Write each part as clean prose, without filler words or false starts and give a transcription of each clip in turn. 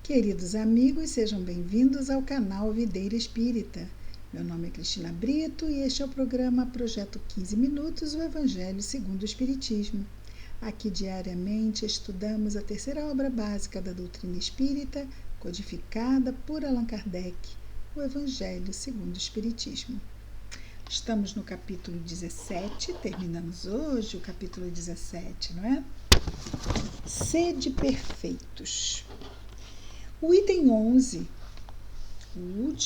Queridos amigos, sejam bem-vindos ao canal Videira Espírita. Meu nome é Cristina Brito e este é o programa Projeto 15 Minutos, o Evangelho segundo o Espiritismo. Aqui diariamente estudamos a terceira obra básica da doutrina espírita, codificada por Allan Kardec, o Evangelho segundo o Espiritismo. Estamos no capítulo 17, terminamos hoje o capítulo 17, não é? Sede perfeitos. O item 11,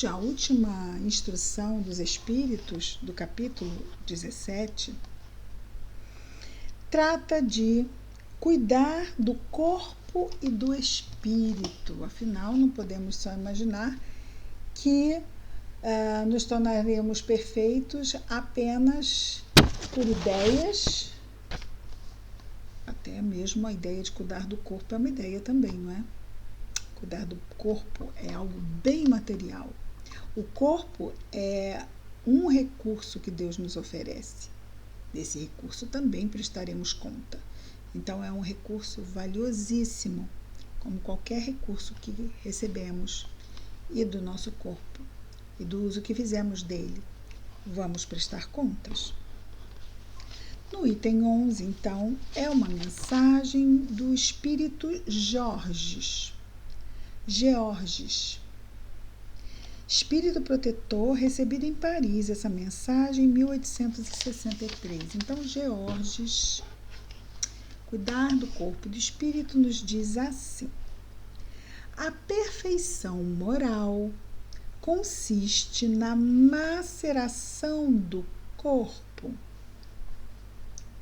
a última instrução dos Espíritos do capítulo 17, trata de cuidar do corpo e do espírito. Afinal, não podemos só imaginar que nos tornaremos perfeitos apenas por ideias. Até mesmo a ideia de cuidar do corpo é uma ideia também, não é? Cuidar do corpo é algo bem material. O corpo é um recurso que Deus nos oferece. Desse recurso também prestaremos conta. Então, é um recurso valiosíssimo, como qualquer recurso que recebemos, e do nosso corpo, e do uso que fizemos dele. Vamos prestar contas. No item 11, então, é uma mensagem do Espírito Georges, espírito protetor, recebido em Paris, essa mensagem em 1863. Então, Georges, cuidar do corpo e do espírito, nos diz assim: a perfeição moral consiste na maceração do corpo.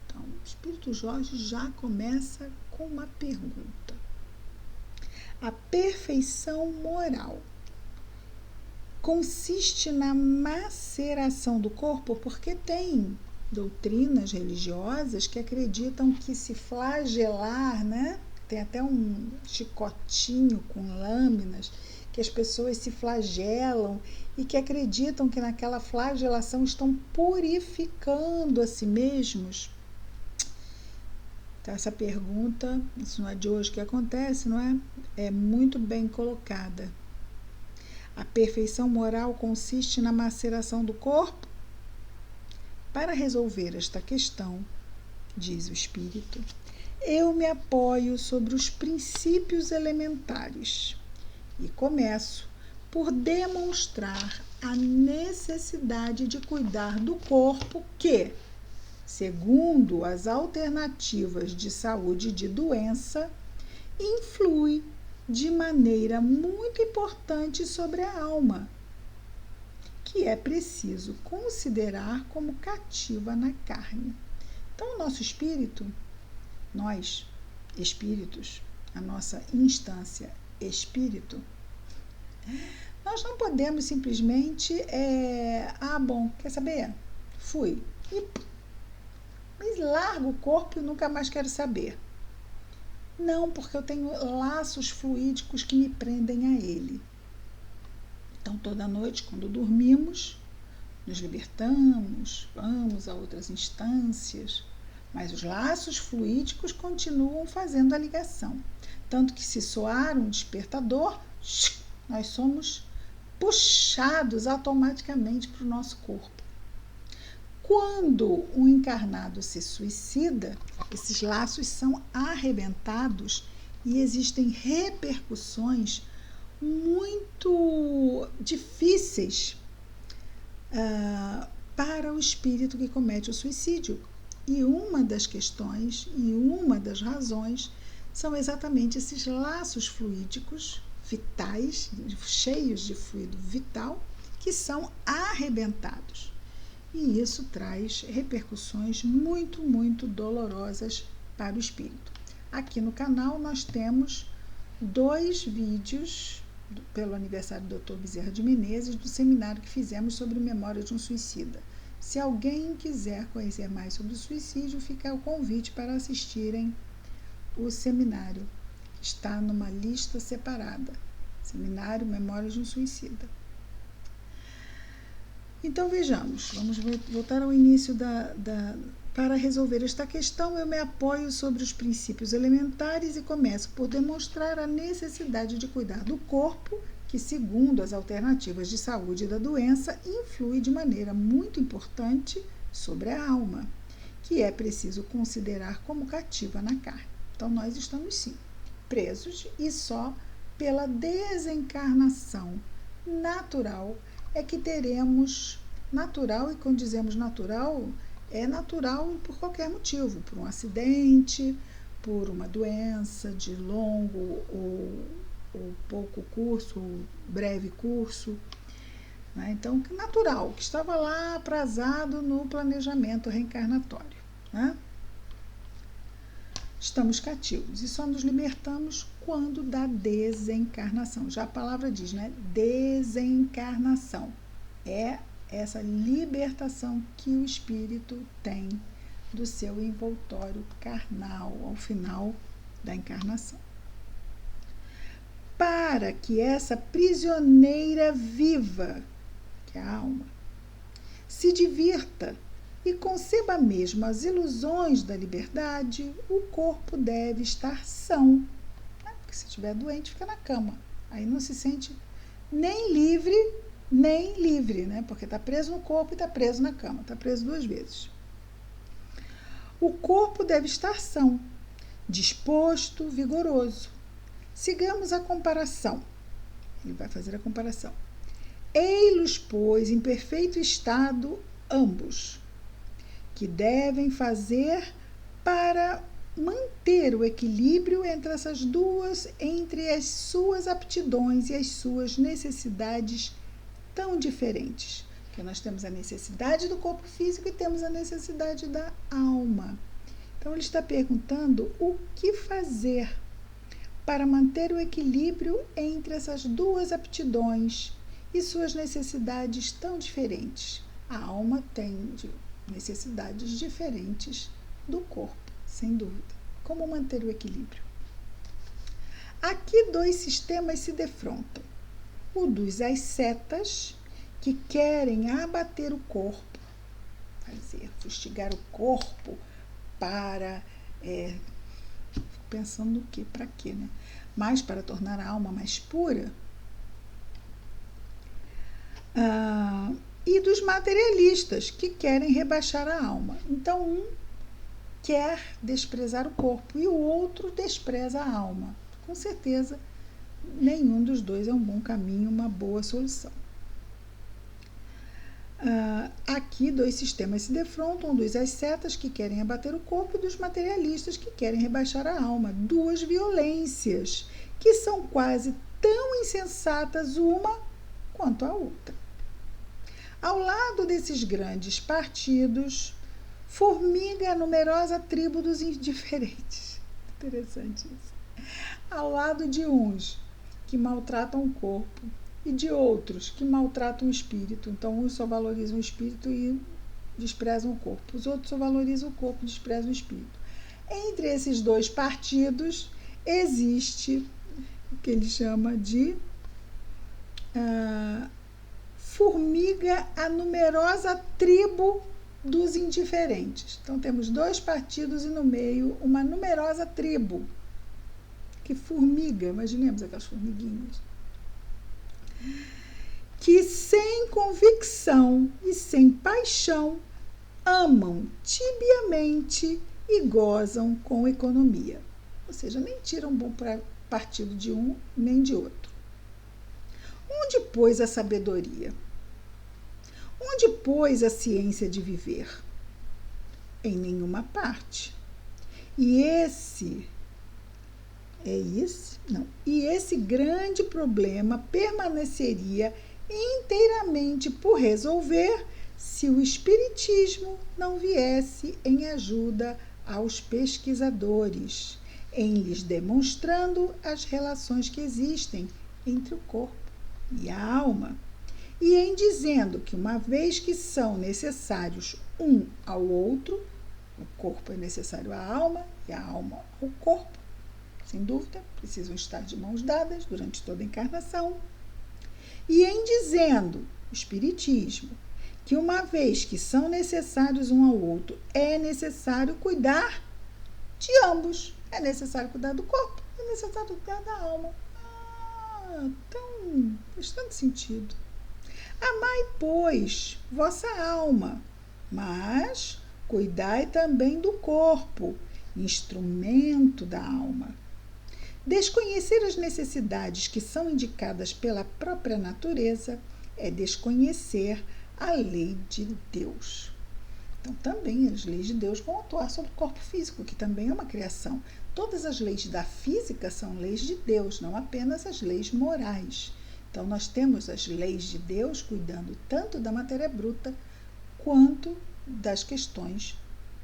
Então, o Espírito Jorge já começa com uma pergunta. A perfeição moral consiste na maceração do corpo, porque tem doutrinas religiosas que acreditam que se flagelar, né? Tem até um chicotinho com lâminas, que as pessoas se flagelam e que acreditam que naquela flagelação estão purificando a si mesmos. Então, essa pergunta, isso não é de hoje que acontece, não é? É muito bem colocada. A perfeição moral consiste na maceração do corpo? Para resolver esta questão, diz o Espírito, eu me apoio sobre os princípios elementares e começo por demonstrar a necessidade de cuidar do corpo que, segundo as alternativas de saúde e de doença, influi de maneira muito importante sobre a alma, que é preciso considerar como cativa na carne. Então, o nosso espírito, nós, espíritos, a nossa instância espírito, nós não podemos simplesmente, quer saber? Fui. Mas largo o corpo e nunca mais quero saber. Não, porque eu tenho laços fluídicos que me prendem a ele. Então, toda noite, quando dormimos, nos libertamos, vamos a outras instâncias, mas os laços fluídicos continuam fazendo a ligação. Tanto que, se soar um despertador, nós somos puxados automaticamente para o nosso corpo. Quando o encarnado se suicida, esses laços são arrebentados e existem repercussões muito difíceis para o espírito que comete o suicídio. E uma das questões e uma das razões são exatamente esses laços fluídicos vitais, cheios de fluido vital, que são arrebentados. E isso traz repercussões muito, muito dolorosas para o espírito. Aqui no canal nós temos 2 vídeos pelo aniversário do Dr. Bezerra de Menezes, do seminário que fizemos sobre memória de um suicida. Se alguém quiser conhecer mais sobre o suicídio, fica o convite para assistirem o seminário. Está numa lista separada. Seminário Memória de um Suicida. Então, vejamos, vamos voltar ao início Para resolver esta questão, eu me apoio sobre os princípios elementares e começo por demonstrar a necessidade de cuidar do corpo, que, segundo as alternativas de saúde da doença, influi de maneira muito importante sobre a alma, que é preciso considerar como cativa na carne. Então, nós estamos, sim, presos e só pela desencarnação natural é que teremos natural, e quando dizemos natural, é natural por qualquer motivo, por um acidente, por uma doença de longo ou pouco curso, ou breve curso, né? Então, natural, que estava lá aprazado no planejamento reencarnatório, né? Estamos cativos e só nos libertamos quando da desencarnação. Já a palavra diz, né? Desencarnação. É essa libertação que o espírito tem do seu envoltório carnal ao final da encarnação. Para que essa prisioneira viva, que é a alma, se divirta e conceba mesmo as ilusões da liberdade, o corpo deve estar são. Porque se estiver doente, fica na cama. Aí não se sente nem livre, né? Porque está preso no corpo e está preso na cama. Está preso 2 vezes. O corpo deve estar são, disposto, vigoroso. Sigamos a comparação. Ele vai fazer a comparação. Ei-los, pois, em perfeito estado, ambos, que devem fazer para manter o equilíbrio entre essas duas, entre as suas aptidões e as suas necessidades tão diferentes. Porque nós temos a necessidade do corpo físico e temos a necessidade da alma. Então, ele está perguntando o que fazer para manter o equilíbrio entre essas duas aptidões e suas necessidades tão diferentes. A alma tem necessidades diferentes do corpo, sem dúvida. Como manter o equilíbrio? Aqui 2 sistemas se defrontam. O dos ascetas, que querem abater o corpo, fustigar o corpo para... pensando no quê? Para quê, né? Mas para tornar a alma mais pura. E dos materialistas, que querem rebaixar a alma. Então, um quer desprezar o corpo e o outro despreza a alma. Com certeza, nenhum dos dois é um bom caminho, uma boa solução. Aqui 2 sistemas se defrontam, dos ascetas, que querem abater o corpo, e dos materialistas, que querem rebaixar a alma. 2 violências, que são quase tão insensatas uma quanto a outra. Ao lado desses grandes partidos, formiga a numerosa tribo dos indiferentes. Interessante isso. Ao lado de uns que maltratam o corpo e de outros que maltratam o espírito. Então, uns só valorizam o espírito e desprezam o corpo. Os outros só valorizam o corpo e desprezam o espírito. Entre esses 2 partidos, existe o que ele chama de formiga a numerosa tribo dos indiferentes. Então, temos 2 partidos e no meio uma numerosa tribo que formiga, imaginemos aquelas formiguinhas, que sem convicção e sem paixão amam tibiamente e gozam com economia. Ou seja, nem tiram bom partido de um nem de outro. Onde, pois, a sabedoria? Onde, pois, a ciência de viver? Em nenhuma parte. E esse grande problema permaneceria inteiramente por resolver se o espiritismo não viesse em ajuda aos pesquisadores, em lhes demonstrando as relações que existem entre o corpo e a alma, e em dizendo que, uma vez que são necessários um ao outro, o corpo é necessário à alma e a alma ao corpo, sem dúvida, precisam estar de mãos dadas durante toda a encarnação, e em dizendo, o espiritismo, que uma vez que são necessários um ao outro, é necessário cuidar de ambos. É necessário cuidar do corpo, é necessário cuidar da alma. Então, faz tanto sentido. Amai, pois, vossa alma, mas cuidai também do corpo, instrumento da alma. Desconhecer as necessidades que são indicadas pela própria natureza é desconhecer a lei de Deus. Então, também as leis de Deus vão atuar sobre o corpo físico, que também é uma criação. Todas as leis da física são leis de Deus, não apenas as leis morais. Então, nós temos as leis de Deus cuidando tanto da matéria bruta quanto das questões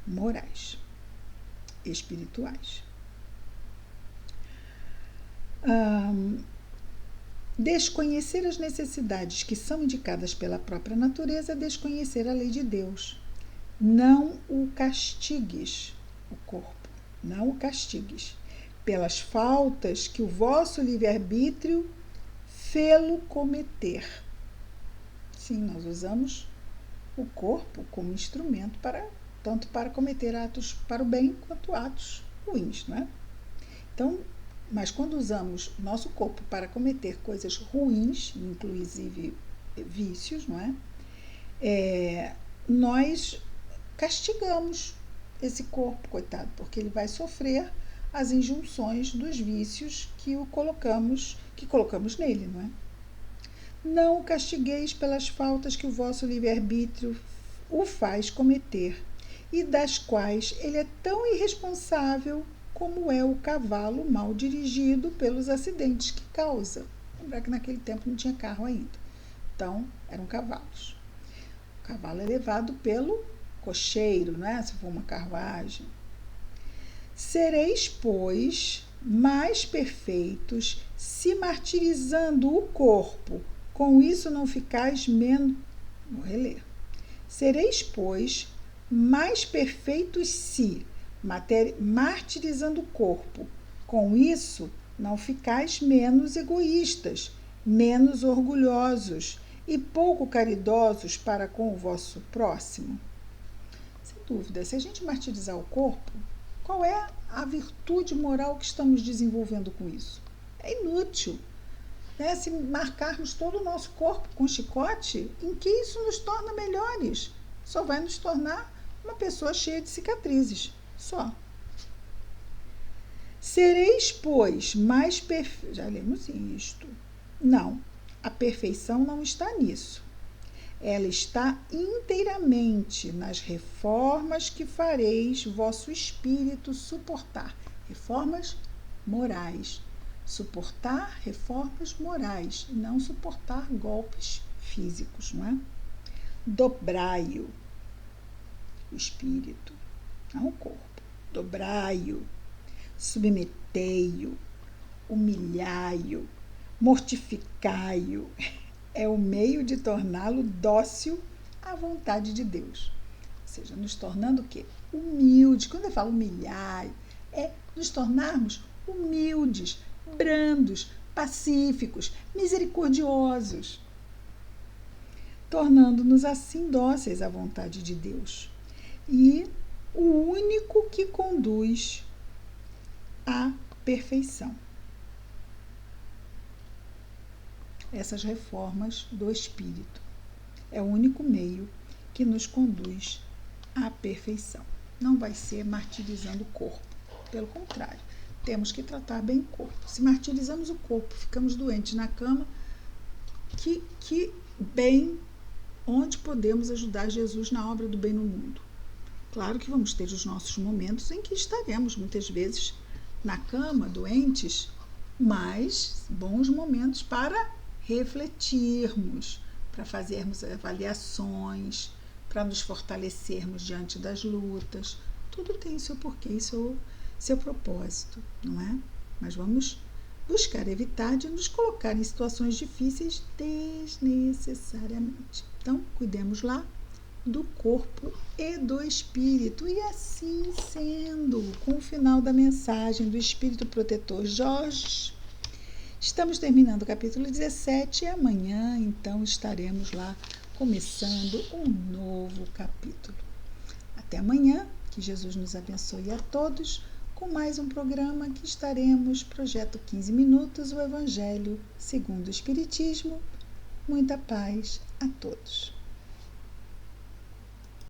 morais, espirituais. Desconhecer as necessidades que são indicadas pela própria natureza é desconhecer a lei de Deus. Não o castigues, o corpo, não o castigues, pelas faltas que o vosso livre-arbítrio fê-lo cometer. Sim, nós usamos o corpo como instrumento tanto para cometer atos para o bem quanto atos ruins, não é? Então, mas quando usamos nosso corpo para cometer coisas ruins, inclusive vícios, não é? Nós castigamos esse corpo, coitado, porque ele vai sofrer as injunções dos vícios que colocamos nele, não é? Não o castigueis pelas faltas que o vosso livre-arbítrio o faz cometer, e das quais ele é tão irresponsável como é o cavalo mal dirigido pelos acidentes que causa. Lembrar que naquele tempo não tinha carro ainda. Então, eram cavalos. O cavalo é levado pelo cocheiro, né? Se for uma carruagem. Sereis, pois, mais perfeitos, se martirizando o corpo, com isso não ficais menos... Vou reler. Sereis, pois, mais perfeitos se, martirizando o corpo, com isso não ficais menos egoístas, menos orgulhosos e pouco caridosos para com o vosso próximo. Sem dúvida, se a gente martirizar o corpo, qual é a virtude moral que estamos desenvolvendo com isso? É inútil. Né? Se marcarmos todo o nosso corpo com chicote, em que isso nos torna melhores? Só vai nos tornar uma pessoa cheia de cicatrizes, só. Sereis, pois, mais perfeitos. Já lemos isto. Não, a perfeição não está nisso. Ela está inteiramente nas reformas que fareis vosso espírito suportar. Reformas morais. Suportar reformas morais, não suportar golpes físicos, não é? Dobrai-o, o espírito, não o corpo. Dobrai-o, submetei-o, humilhai-o, mortificai-o. É o meio de torná-lo dócil à vontade de Deus. Ou seja, nos tornando o quê? Humildes. Quando eu falo humilhar, é nos tornarmos humildes, brandos, pacíficos, misericordiosos, tornando-nos assim dóceis à vontade de Deus. E o único que conduz à perfeição. Essas reformas do espírito é o único meio que nos conduz à perfeição. Não vai ser martirizando o corpo, pelo contrário, temos que tratar bem o corpo. Se martirizamos o corpo, ficamos doentes na cama, que bem, onde podemos ajudar Jesus na obra do bem no mundo? Claro que vamos ter os nossos momentos em que estaremos muitas vezes na cama, doentes, mas bons momentos para refletirmos, para fazermos avaliações, para nos fortalecermos diante das lutas. Tudo tem seu porquê e seu propósito, não é? Mas vamos buscar evitar de nos colocar em situações difíceis desnecessariamente. Então, cuidemos lá do corpo e do espírito. E assim sendo, com o final da mensagem do Espírito Protetor Jorge, estamos terminando o capítulo 17 e amanhã, então, estaremos lá começando um novo capítulo. Até amanhã, que Jesus nos abençoe a todos, com mais um programa que estaremos, Projeto 15 Minutos, o Evangelho segundo o Espiritismo. Muita paz a todos.